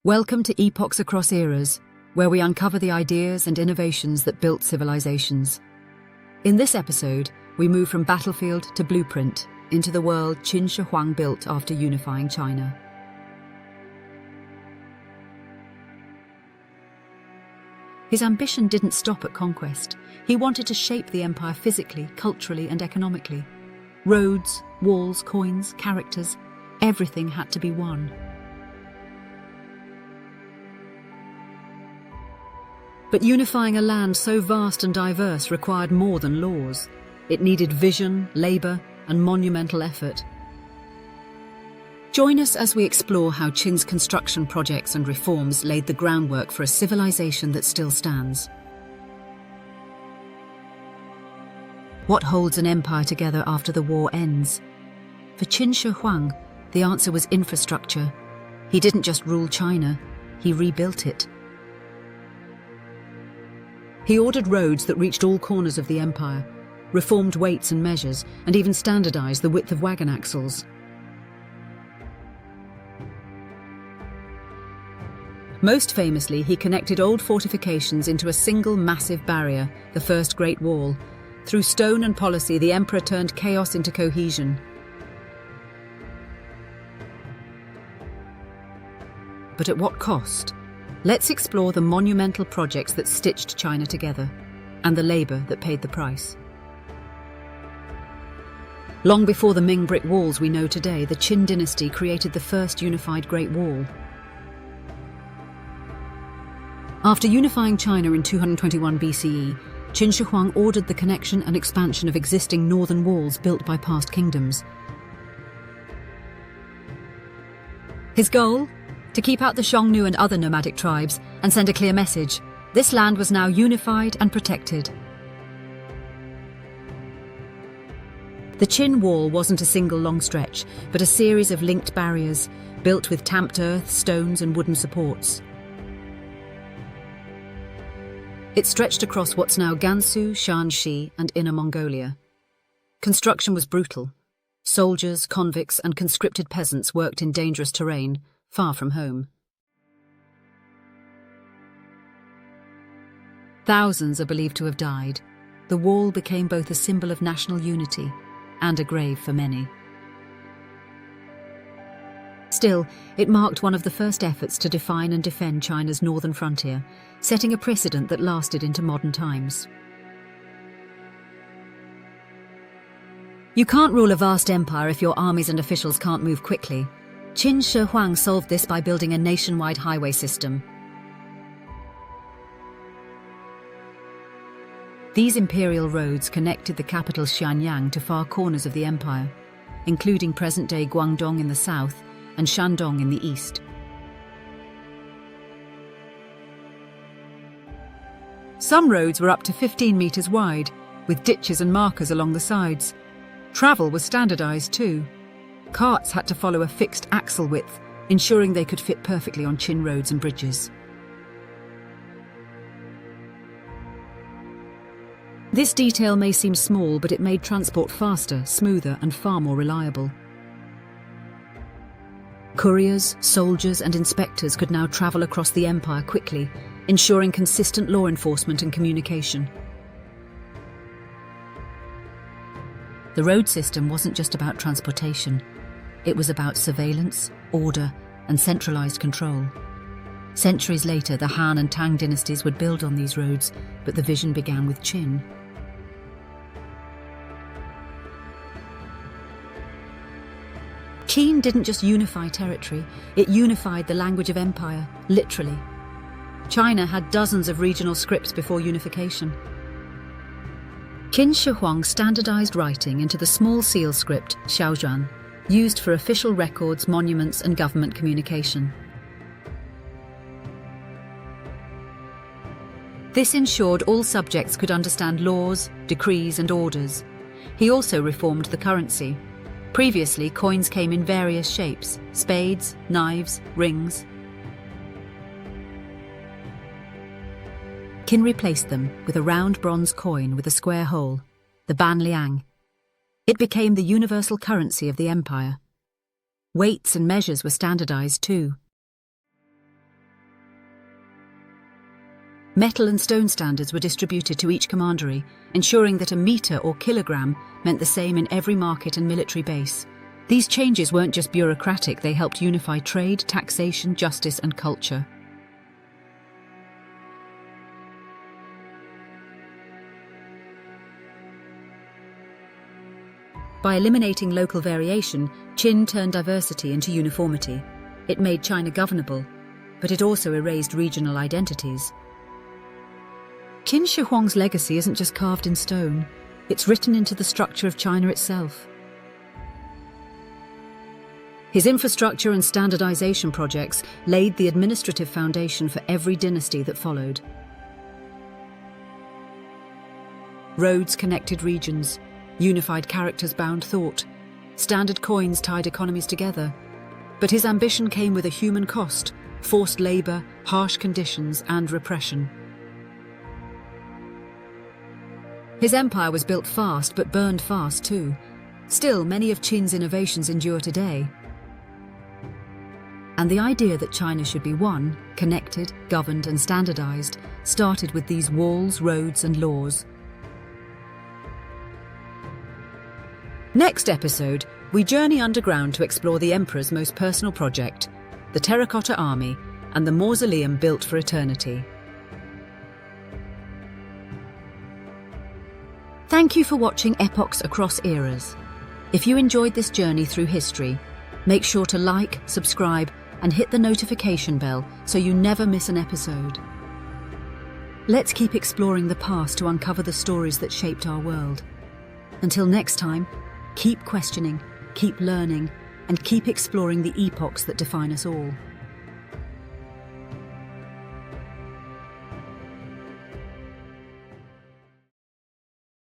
Welcome to Epochs Across Eras, where we uncover the ideas and innovations that built civilizations. In this episode, we move from battlefield to blueprint into the world Qin Shi Huang built after unifying China. His ambition didn't stop at conquest. He wanted to shape the empire physically, culturally, and economically. Roads, walls, coins, characters, everything had to be one. But unifying a land so vast and diverse required more than laws. It needed vision, labor, and monumental effort. Join us as we explore how Qin's construction projects and reforms laid the groundwork for a civilization that still stands. What holds an empire together after the war ends? For Qin Shi Huang, the answer was infrastructure. He didn't just rule China, he rebuilt it. He ordered roads that reached all corners of the empire, reformed weights and measures, and even standardized the width of wagon axles. Most famously, he connected old fortifications into a single massive barrier, the First Great Wall. Through stone and policy, the emperor turned chaos into cohesion. But at what cost? Let's explore the monumental projects that stitched China together, and the labor that paid the price. Long before the Ming brick walls we know today, the Qin dynasty created the first unified Great Wall. After unifying China in 221 BCE, Qin Shi Huang ordered the connection and expansion of existing northern walls built by past kingdoms. His goal? To keep out the Xiongnu and other nomadic tribes and send a clear message: this land was now unified and protected. The Qin Wall wasn't a single long stretch, but a series of linked barriers, built with tamped earth, stones and wooden supports. It stretched across what's now Gansu, Shanxi and Inner Mongolia. Construction was brutal. Soldiers, convicts and conscripted peasants worked in dangerous terrain, far from home. Thousands are believed to have died. The wall became both a symbol of national unity and a grave for many. Still, it marked one of the first efforts to define and defend China's northern frontier, setting a precedent that lasted into modern times. You can't rule a vast empire if your armies and officials can't move quickly. Qin Shi Huang solved this by building a nationwide highway system. These imperial roads connected the capital Xianyang to far corners of the empire, including present-day Guangdong in the south and Shandong in the east. Some roads were up to 15 meters wide, with ditches and markers along the sides. Travel was standardized too. Carts had to follow a fixed axle width, ensuring they could fit perfectly on Qin roads and bridges. This detail may seem small, but it made transport faster, smoother, and far more reliable. Couriers, soldiers, and inspectors could now travel across the empire quickly, ensuring consistent law enforcement and communication. The road system wasn't just about transportation. It was about surveillance, order, and centralized control. Centuries later, the Han and Tang dynasties would build on these roads, but the vision began with Qin. Qin didn't just unify territory, it unified the language of empire, literally. China had dozens of regional scripts before unification. Qin Shi Huang standardized writing into the small seal script, Xiaozhuan, used for official records, monuments, and government communication. This ensured all subjects could understand laws, decrees, and orders. He also reformed the currency. Previously, coins came in various shapes: spades, knives, rings. Qin replaced them with a round bronze coin with a square hole, the ban liang. It became the universal currency of the empire. Weights and measures were standardized too. Metal and stone standards were distributed to each commandery, ensuring that a metre or kilogram meant the same in every market and military base. These changes weren't just bureaucratic, they helped unify trade, taxation, justice, and culture. By eliminating local variation, Qin turned diversity into uniformity. It made China governable, but it also erased regional identities. Qin Shi Huang's legacy isn't just carved in stone, it's written into the structure of China itself. His infrastructure and standardization projects laid the administrative foundation for every dynasty that followed. Roads connected regions, unified characters bound thought, standard coins tied economies together. But his ambition came with a human cost: forced labor, harsh conditions, and repression. His empire was built fast, but burned fast too. Still, many of Qin's innovations endure today. And the idea that China should be one, connected, governed, and standardized, started with these walls, roads, and laws. Next episode, we journey underground to explore the Emperor's most personal project, the Terracotta Army, and the mausoleum built for eternity. Thank you for watching Epochs Across Eras. If you enjoyed this journey through history, make sure to like, subscribe, and hit the notification bell so you never miss an episode. Let's keep exploring the past to uncover the stories that shaped our world. Until next time, keep questioning, keep learning, and keep exploring the epochs that define us all.